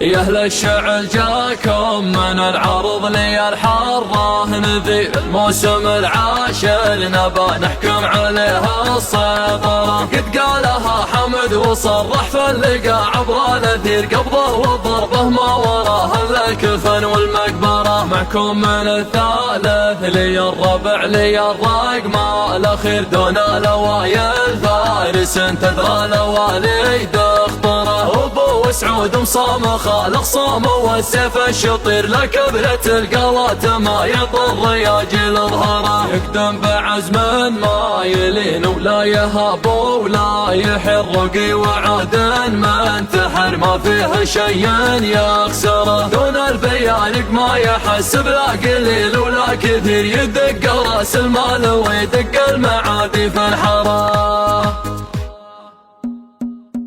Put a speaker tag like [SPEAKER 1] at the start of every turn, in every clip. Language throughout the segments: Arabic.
[SPEAKER 1] يا أهل الشعر جاكم من العرض لي الحارة، نذير الموسم العاشر نبى نحكم عليها السيطرة. قد قالها حمد وصرح في اللقاء عبر نذير، قبضه وضربه ما وراه الا الكفن والمقبرة. معكم من الثالث لي الربع لي الرقم الاخير، دون لوايل فارس تدرى لواليد اخطره. ابو سعود مصام خالق صام والسيف الشطير، لكبرة القلات ما يضر ياجل ظهره. يقدم بعزم ما يلين ولا يهاب ولا يحر، رقي وعاد ما انتحر ما فيه شيء يخسره. دون البيانق ما يحسب لا قليل ولا كثير، يدق راس المال ويدق المعادي في الحرام.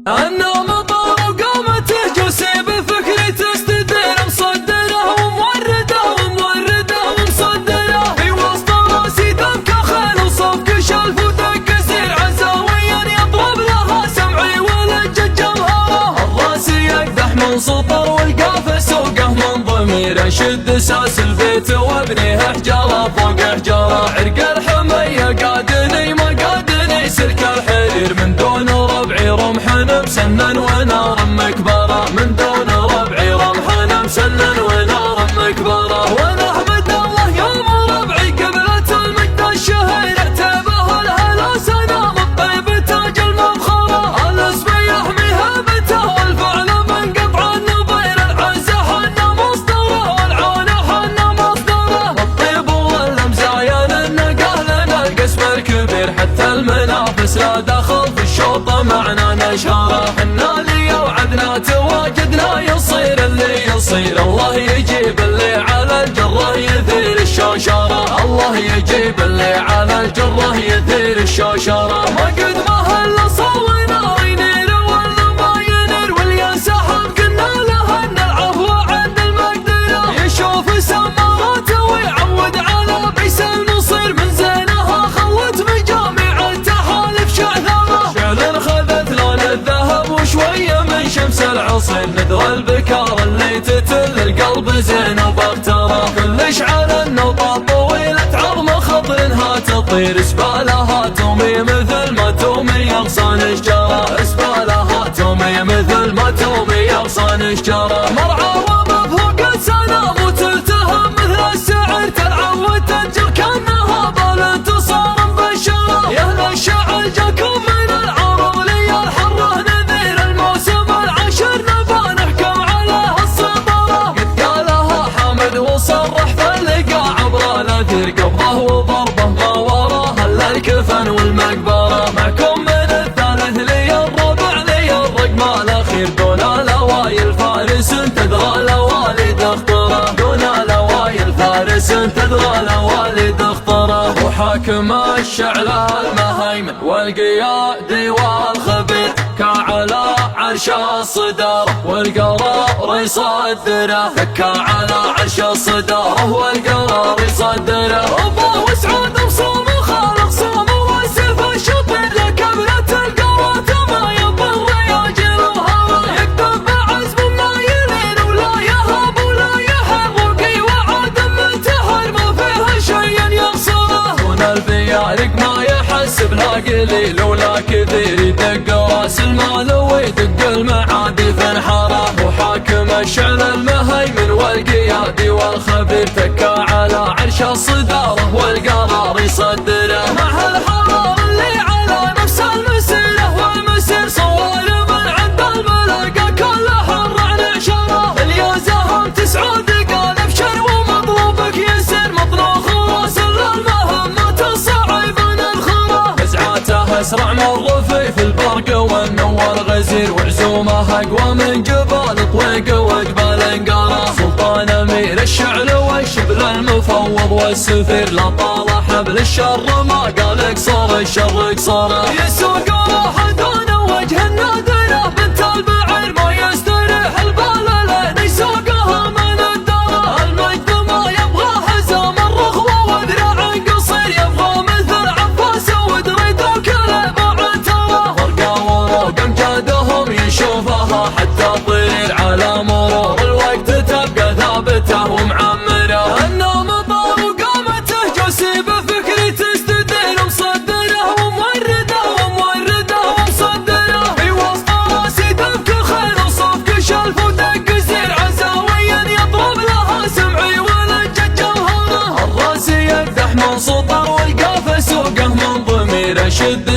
[SPEAKER 1] النوم طار وقامته جوسي بفكري تستدير، مصدره ومورده ومورده ومصدره. في وسط راسي دمك خيل وصفك شلف ودق زير، عزاويا يضرب لها سمعي ولج جمهره. الراسي يقدح من سطر والقاف سوقه من ضمير، اشد ساس البيت وابنيه حجاره فوق حجاره. عرق الحميه قادني ما قادني سلك الحرير، من دون ربعي رمح مسنن ونار مكبره. من دون ربعي رمح مسنن ونار مكبره. وانا احمد الله يوم ربعي قبلة المجد الشهير، اعتبه الهلا سنام الطيب تاج المفخره. الاسم يحمي هبته والفعل من قطع النظير، العزه حنا مصدره والعون حنا مصدره. الطيب والمزايا النقاه لنا القسم الكبير، حتى المنافس لا دخل في الشوط معنا نشاره. حنا لي وعدنا تواجدنا يصير اللي يصير، الله يجيب اللي على الجره يثير الشوشره. الله يجيب اللي على الجره يثير الشوشره. ما قد ما هلا صوينا ينير ولا ما ينير، واليا سحب قلنا له ان العفو عند المقدره. يشوف سماراته ويعود على بيس المصير، من زينها خلت مجاميع التحالف شعثره. شعل خذت لون الذهب وشويه من شمس العصير، نذر البكار اللي تتل القلب زين وبغتره. كل شعر النوطه طويله عظم خضرها تطير، اسبالها تومي مثل ما تومي اغصان اشجاره. اسبالها تومي مثل ما تومي اغصان اشجاره. مرعى ومفوق السنام وتلتهم مثل السعر، تلعب وتنجر كانها بالانتصار مبشره. يا اهل الشعر جاكم من العرض لي الحره، نذير الموسم العاشر نبى نحكم عليها السيطره. قد قالها حمد وصرح في اللقاء عبر نذير، قبضه وضربه ما وراه الا الكفن والمقبره. معكم من الثالث لي الربع لي الرقم الاخير، دون لوايل فارس تدرى لوالد اخطره. دون لوايل فارس تدرى لوالد اخطره. وحاكم الشعر المهيمن والقيادي والخبير، كعلى عرش الصدر والقرار يصدره. ذكى على عرش الصدر والقرار يصدره. ابو سعود مصوم وخالق صوم والسيف الشطير، لكبرة القرات ما يضر ياجل ظهره. يقدم بعزم ما يلين ولا يهاب ولا يحر، رقي وعاد منتحر ما فيه شيء يخسره. دون البيارق ما يحسب لا قليل ولا كثير، يدق راس المال ويدق المعادي في انحاره. وحاكم الشعر المهيمن والقيادي والخبير، تكى على عرش الصداره والقرار يصدره. مع الحرار اللي على نفس المسيره والمسير، صوال من عند الملقى كل حر عن عشره. اليازهم تسعود قال ابشر ومطلوبك يسير، مطلوب خلاص للمهمات الصعيبه نذخره. نزعاته اسرع من رفيف البرق والنور غزير، وعزومه اقوى من جبال طويق وجبال انقره. سلطان امير الشعر والشبل المفوض والسفير، لا طال حبل الشر ما قال اقصر الشر اقصره. يسوق روح دون وجه النادره، بنت البعير ما يستريح البال لين يسوقها من الدره. المجد ما يبغى حزام الرخوه وذراع قصير، يبغى مثل عباس ودريد وكله معتره. فرقه وروق امجادهم يشوفها حتى طير على مرور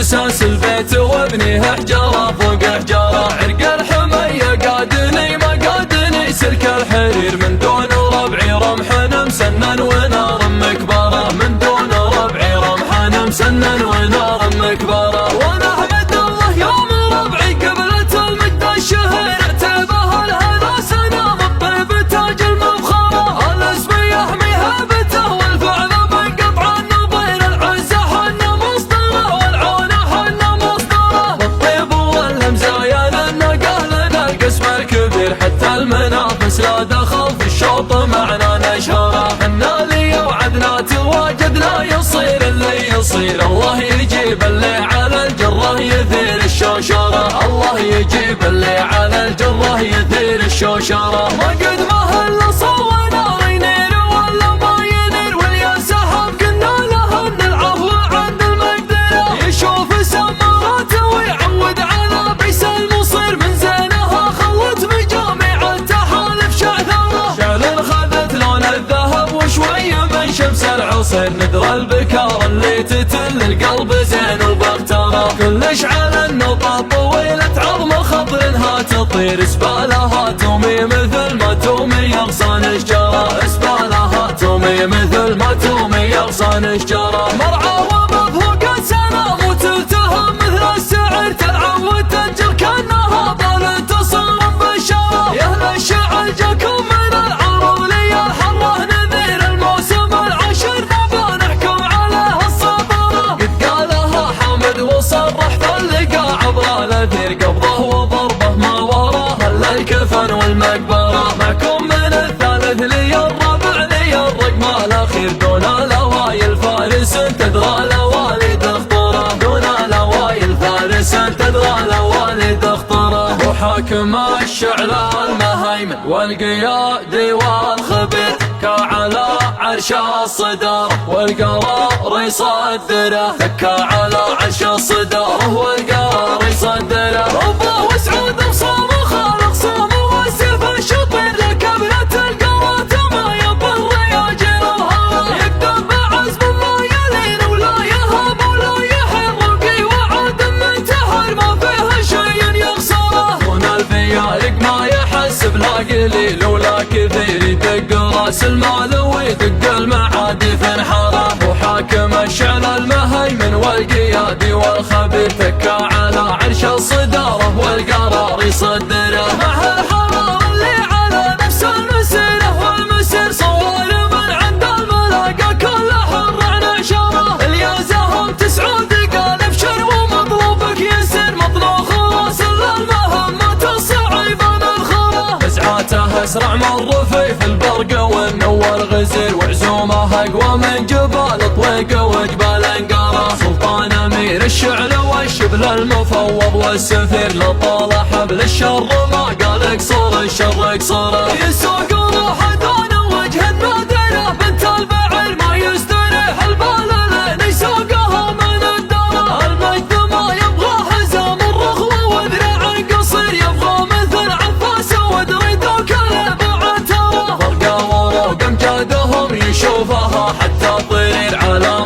[SPEAKER 1] اساس البيت وابنيه حجاره فوق حجاره. عرق الحميه قادني ما قادني سلك الحرير من دون ربعي رمح مسنن ونار مكبره من دون ربعي رمح مسنن ونار مكبره. وانا احمد الله يوم ربعي قبلة المجد الشهير اعتبها لهذا سنه الطيب تاج المفخره. الاسم يحمي هيبته والفعل بنقطع النظير العزه حنا مصدره والعونه حنا مصدره. بالطيب والهمزايا للنقه لنا القسم الكبير حتى المنافس لا دخل في الشوط معنا نشهره. حنا لي وعدنا تواجدنا يصير اللي يصير. الله يجيب اللي على الجره يثير الشوشره. الله يجيب اللي على الجره يثير الشوشره. ما قد ما هلا صوى نار ينير ولا ما ينير واليا سحب قلنا له ان العفو عند المقدره. يشوف سماراته ويعود على بيس المصير من زينها خلت مجامع التحالف شعثره. شعل خذت لون الذهب وشوي من شمس العصير. ندر البكار اللي تتل القلب زين البختره. كلش على النطاط طويلة عظم خضرها تطير. اسبالها تومي مثل ما تومي يغصن اشجاره. اسبالها تومي مثل ما تومي يغصن اشجاره. مرعى وبفوق السنام وتلتهم مثل السعر تلعب وتنجر كانها ظل تصر بالشاره. يا اهل الشعر جاكم من العرب لي الحره نذير الموسم العشر نبى نحكم عليه الصبره. قد قالها حامد وصرح فاللقى عبر الاثير قبضه وضربه ما وراه الا الكفن والمقبره. معكم من الثالث لي الربع لي الرقم الاخير. دون الاوايل فارس تدرى لوالد اخطره. دون الاوايل فارس تدرى لوالد اخطره. وحاكم الشعر المهيمن والقيادي والخبير على عرش الصدر والقرار يصدره. تكا على عرش الصدر والقرار يصدره. ربه وسعود وصام وخالق صام وسيف الشطير. لكبلة القرات ما يضر ياجر الهرى. يقدم بعزم ما يلين ولا يهاب ولا يحر. رقي وعد من تهر ما فيه شيء يخسره. دون الفيارق ما يحسب لا قليل ولا كثير. يدق راس المال ويدق المعادي في انحاره. وحاكم الشعر المهيمن والقيادي والخبير تكا على عرش الصداره والقرار يصدره. مع الحرار اللي على نفس المسيره والمسير صور من عند الملاقى كل حر عن عشره. اليازهم تسعود قال ابشر ومطلوبك يسير. مطلوب خلاص الا المهمات الصعيبه نبخره. ازعاته اسرع من رفيف البرق والنور غزير. وعزومه اقوى من جبال طويق وجبال انقره. سلطان امير الشعر والشبل المفوض والسفير. لطال حبل الشر ما قال اقصر الشر اقصره. يسوق روحه دون وجه النادره. بنت البعير ما يستريح البال لين يسوقها من الدره. المجد ما يبغى حزام الرخوه وذراع قصير. يبغى مثل عفاس ودريد وكلب عتره. فرقه وروق امجادهم يشوفها حتى الطير على